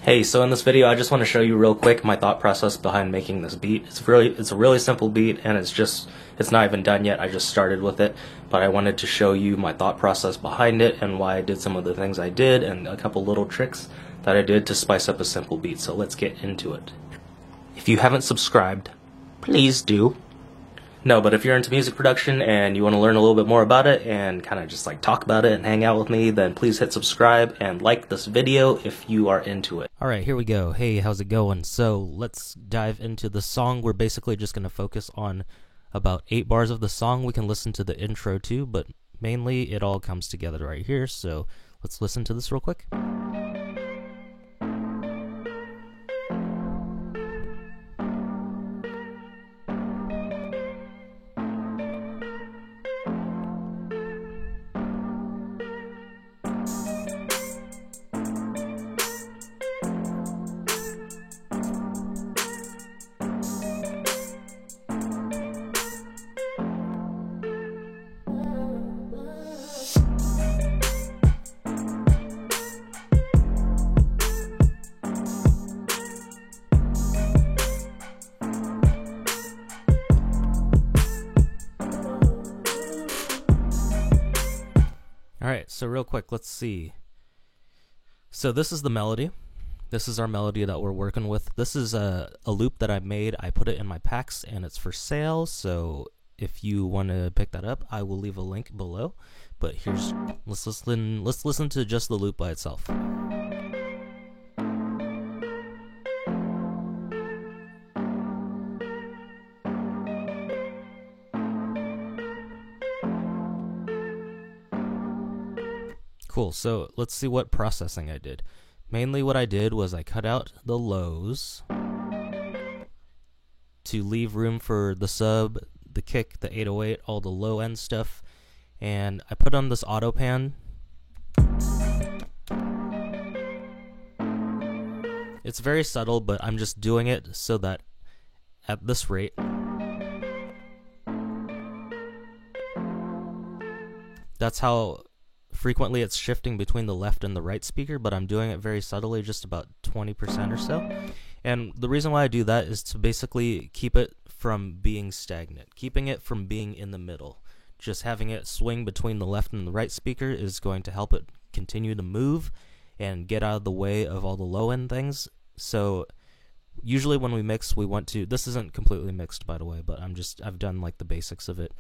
Hey, so in this video I just want to show you real quick my thought process behind making this beat. It's a really simple beat, and it's not even done yet. I just started with it, but I wanted to show you my thought process behind it and why I did some of the things I did and a couple little tricks that I did to spice up a simple beat. So let's get into it. If you haven't subscribed, please do. No, but if you're into music production and you want to learn a little bit more about it and kind of just like talk about it and hang out with me, then please hit subscribe and like this video if you are into it. Alright, here we go. Hey, how's it going? So let's dive into the song. We're basically just going to focus on about 8 bars of the song. We can listen to the intro too, but mainly it all comes together right here. So let's listen to this real quick. Alright, so real quick, let's see. So this is the melody. This is our melody that we're working with. This is a loop that I made. I put it in my packs and it's for sale, so if you want to pick that up, I will leave a link below. But let's listen to just the loop by itself. Cool, so let's see what processing I did. Mainly what I did was I cut out the lows to leave room for the sub, the kick, the 808, all the low end stuff, and I put on this auto pan. It's very subtle, but I'm just doing it so that at this rate that's how frequently it's shifting between the left and the right speaker, but I'm doing it very subtly, just about 20% or so. And the reason why I do that is to basically keep it from being stagnant, keeping it from being in the middle. Just having it swing between the left and the right speaker is going to help it continue to move and get out of the way of all the low end things. So usually when we mix, we want to, this isn't completely mixed by the way, but I've done like the basics of it.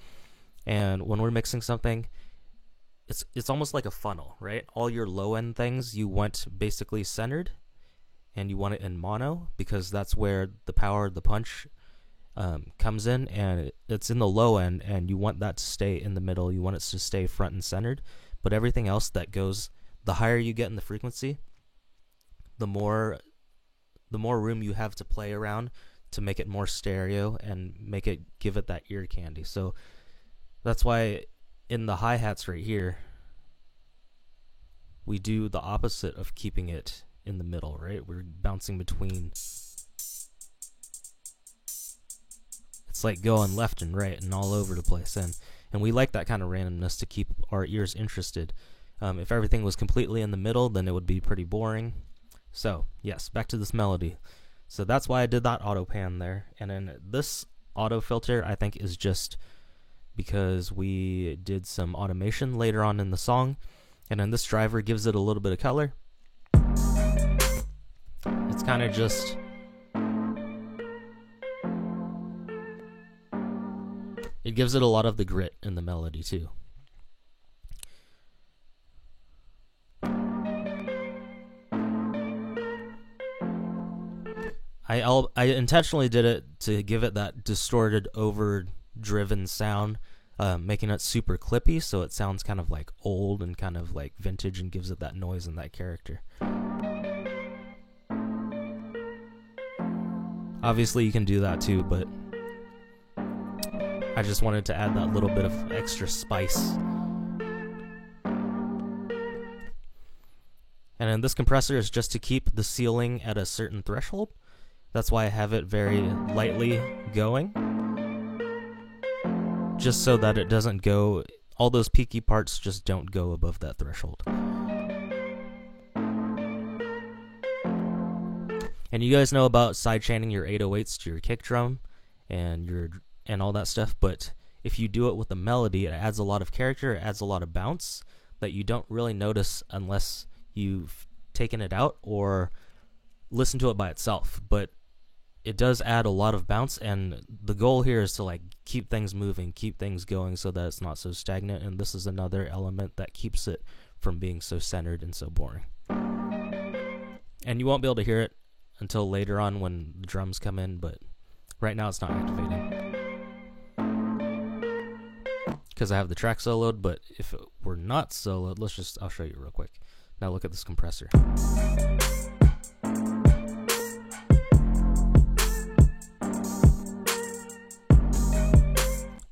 And when we're mixing something, it's almost like a funnel, right? All your low end things you want basically centered, and you want it in mono because that's where the power, the punch comes in, and it's in the low end, and you want that to stay in the middle. You want it to stay front and centered, but everything else that goes, the higher you get in the frequency, the more room you have to play around to make it more stereo and give it that ear candy. So that's why in the hi-hats right here, we do the opposite of keeping it in the middle, right? We're bouncing between. It's like going left and right and all over the place, and we like that kind of randomness to keep our ears interested. If everything was completely in the middle, then it would be pretty boring. So yes, back to this melody. So that's why I did that auto pan there, and then this auto filter I think is just because we did some automation later on in the song, and then this driver gives it a little bit of color. It's kind of just it gives it a lot of the grit in the melody too. I intentionally did it to give it that distorted, overdriven sound, making it super clippy, so it sounds kind of like old and kind of like vintage and gives it that noise and that character. Obviously you can do that too, but I just wanted to add that little bit of extra spice. And then this compressor is just to keep the ceiling at a certain threshold. That's why I have it very lightly going, just so that it doesn't go, all those peaky parts just don't go above that threshold. And you guys know about sidechaining your 808s to your kick drum and all that stuff, but if you do it with a melody, it adds a lot of character, it adds a lot of bounce that you don't really notice unless you've taken it out or listen to it by itself. But it does add a lot of bounce, and the goal here is to like keep things moving, keep things going so that it's not so stagnant, and this is another element that keeps it from being so centered and so boring. And you won't be able to hear it until later on when the drums come in, but right now it's not activating because I have the track soloed. But if it were not soloed, I'll show you real quick. Now look at this compressor.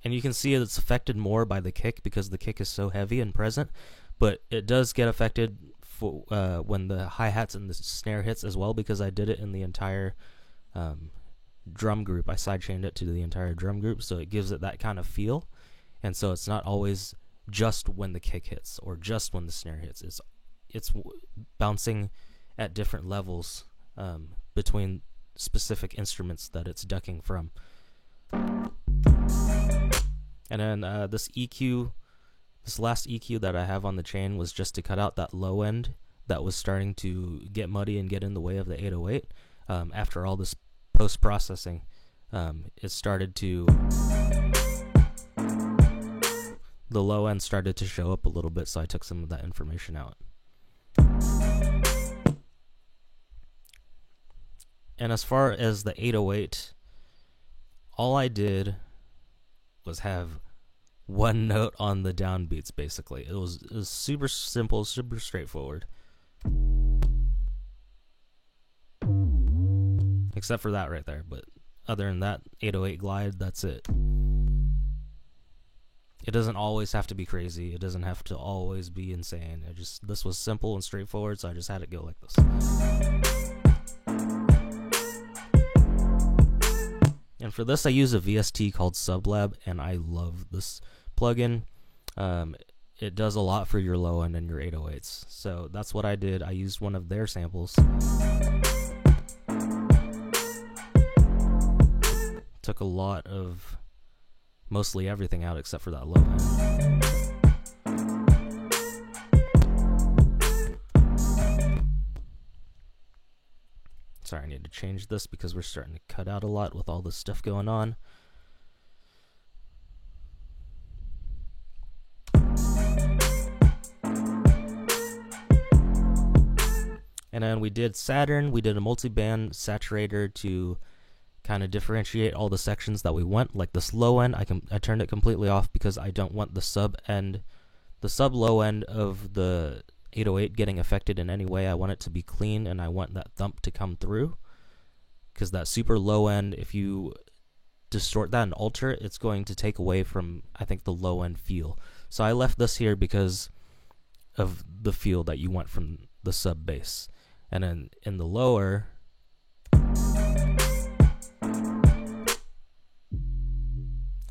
And you can see it's affected more by the kick because the kick is so heavy and present, but it does get affected when the hi-hats and the snare hits as well, because I did it in the entire drum group. I sidechained it to the entire drum group, so it gives it that kind of feel. And so it's not always just when the kick hits or just when the snare hits. It's bouncing at different levels between specific instruments that it's ducking from. And then this last EQ that I have on the chain was just to cut out that low end that was starting to get muddy and get in the way of the 808. After all this post-processing, it started to... the low end started to show up a little bit, so I took some of that information out. And as far as the 808, all I did was have one note on the downbeats, basically. It was super simple, super straightforward. Except for that right there, but other than that, 808 glide, that's it. It doesn't always have to be crazy. It doesn't have to always be insane. This was simple and straightforward, so I just had it go like this. And for this, I use a VST called Sublab, and I love this plugin. It does a lot for your low end and your 808s. So that's what I did. I used one of their samples. Took a lot of mostly everything out except for that low end. Sorry, I need to change this because we're starting to cut out a lot with all this stuff going on. And then we did Saturn. We did a multi-band saturator to kind of differentiate all the sections that we want. Like this low end, I turned it completely off because I don't want the sub low end of the 808 getting affected in any way. I want it to be clean, and I want that thump to come through, because that super low end, if you distort that and alter it, it's going to take away from, I think, the low end feel. So I left this here because of the feel that you want from the sub bass. And then in the lower,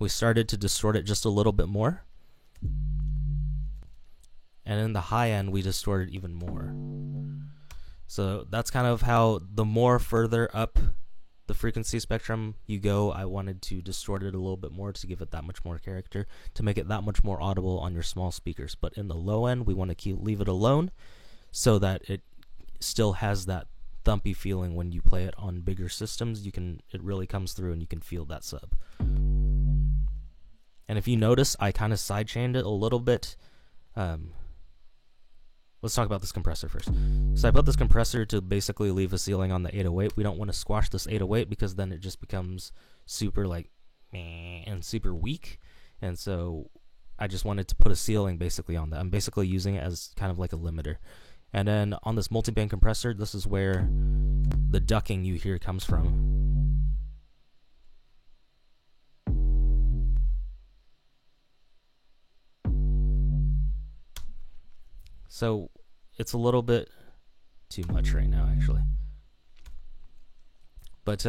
we started to distort it just a little bit more. And in the high end, we distorted even more. So that's kind of how the more further up the frequency spectrum you go, I wanted to distort it a little bit more to give it that much more character, to make it that much more audible on your small speakers. But in the low end, we want to leave it alone so that it still has that thumpy feeling when you play it on bigger systems. It really comes through and you can feel that sub. And if you notice, I kind of sidechained it a little bit. Let's talk about this compressor first. So I put this compressor to basically leave a ceiling on the 808. We don't want to squash this 808 because then it just becomes super like meh and super weak. And so I just wanted to put a ceiling basically on that. I'm basically using it as kind of like a limiter. And then on this multi-band compressor, this is where the ducking you hear comes from. So it's a little bit too much right now, actually. But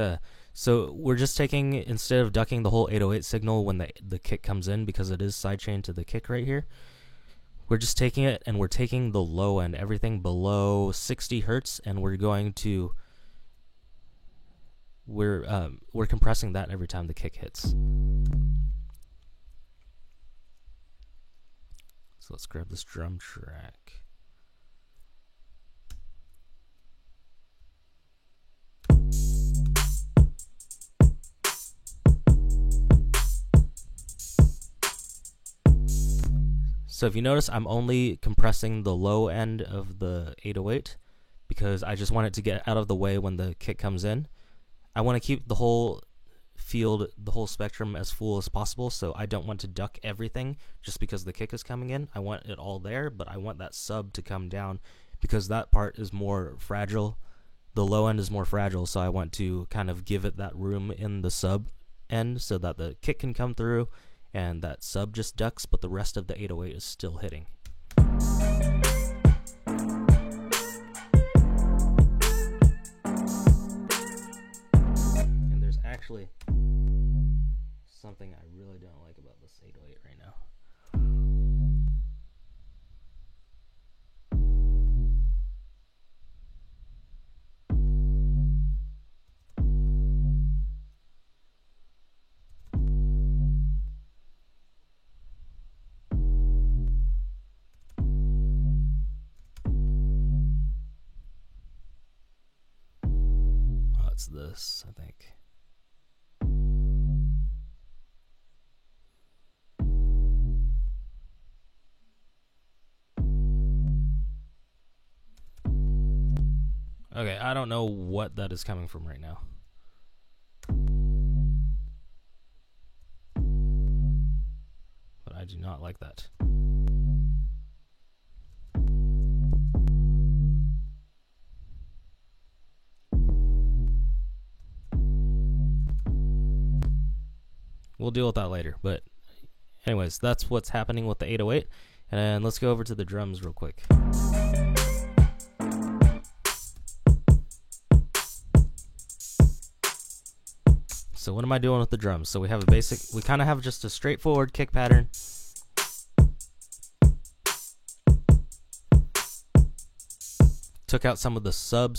so we're just taking, instead of ducking the whole 808 signal when the kick comes in, because it is sidechained to the kick right here, we're just taking it and we're taking the low end, everything below 60 hertz, and we're going to we're compressing that every time the kick hits. So let's grab this drum track. So if you notice, I'm only compressing the low end of the 808 because I just want it to get out of the way when the kick comes in. I want to keep the whole field, the whole spectrum as full as possible, so I don't want to duck everything just because the kick is coming in. I want it all there, but I want that sub to come down because that part is more fragile. The low end is more fragile, so I want to kind of give it that room in the sub end so that the kick can come through and that sub just ducks, but the rest of the 808 is still hitting. And there's actually something I really don't like about this 808 right now. It's this, I think. Okay, I don't know what that is coming from right now. But I do not like that. We'll deal with that later, but anyways, that's what's happening with the 808. And let's go over to the drums real quick. So what am I doing with the drums? So we have a basic, we kind of have just a straightforward kick pattern. Took out some of the sub.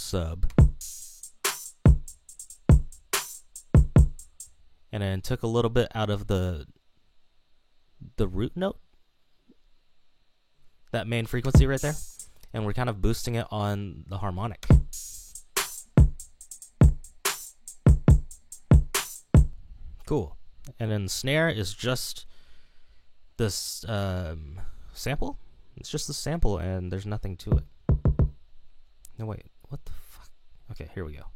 And then took a little bit out of the root note, that main frequency right there, and we're kind of boosting it on the harmonic. Cool. And then the snare is just this sample. It's just the sample, and there's nothing to it. No, wait, what the fuck? Okay, here we go.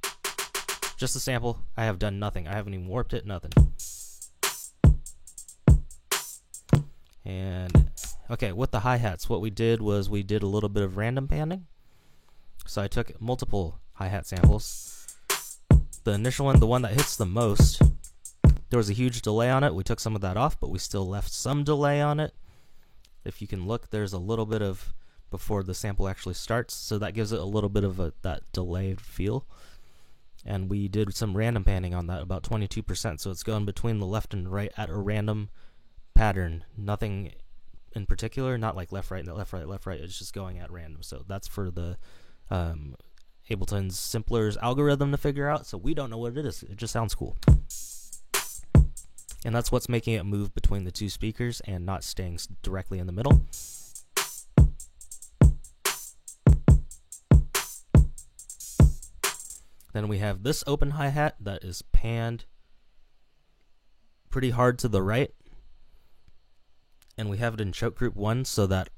Just a sample. I have done nothing. I haven't even warped it, nothing. And, okay, with the hi-hats, what we did was we did a little bit of random panning. So I took multiple hi-hat samples. The initial one, the one that hits the most, there was a huge delay on it. We took some of that off, but we still left some delay on it. If you can look, there's a little bit of before the sample actually starts, so that gives it a little bit of that delayed feel. And we did some random panning on that, about 22%. So it's going between the left and right at a random pattern. Nothing in particular, not like left, right, left, right, left, right. It's just going at random. So that's for the Ableton's Simpler's algorithm to figure out. So we don't know what it is. It just sounds cool. And that's what's making it move between the two speakers and not staying directly in the middle. Then we have this open hi-hat that is panned pretty hard to the right. And we have it in choke group 1 so that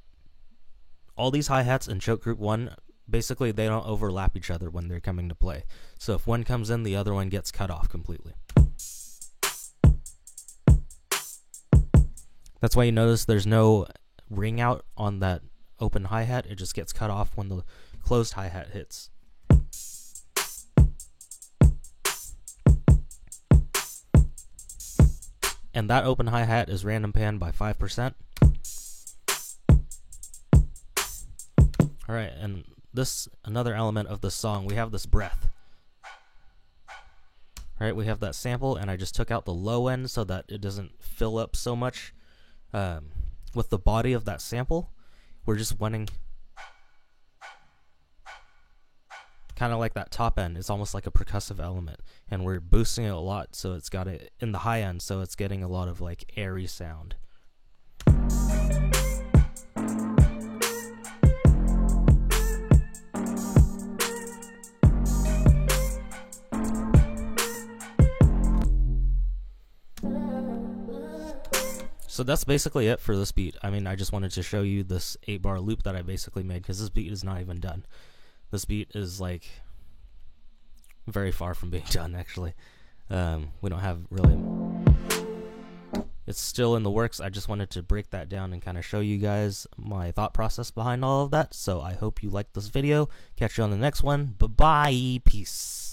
all these hi-hats in choke group 1, basically they don't overlap each other when they're coming to play. So if one comes in, the other one gets cut off completely. That's why you notice there's no ring out on that open hi-hat. It just gets cut off when the closed hi-hat hits. And that open hi-hat is random panned by 5%. Alright, and this, another element of the song, we have this breath. Alright, we have that sample, and I just took out the low end so that it doesn't fill up so much with the body of that sample. We're just wanting kind of like that top end. It's almost like a percussive element, and we're boosting it a lot, so it's got it in the high end, so it's getting a lot of like airy sound. So that's basically it for this beat. I mean, I just wanted to show you this 8-bar loop that I basically made, because this beat is not even done. This beat is like very far from being done, actually. We don't have really... It's still in the works. I just wanted to break that down and kind of show you guys my thought process behind all of that. So I hope you liked this video. Catch you on the next one. Bye-bye. Peace.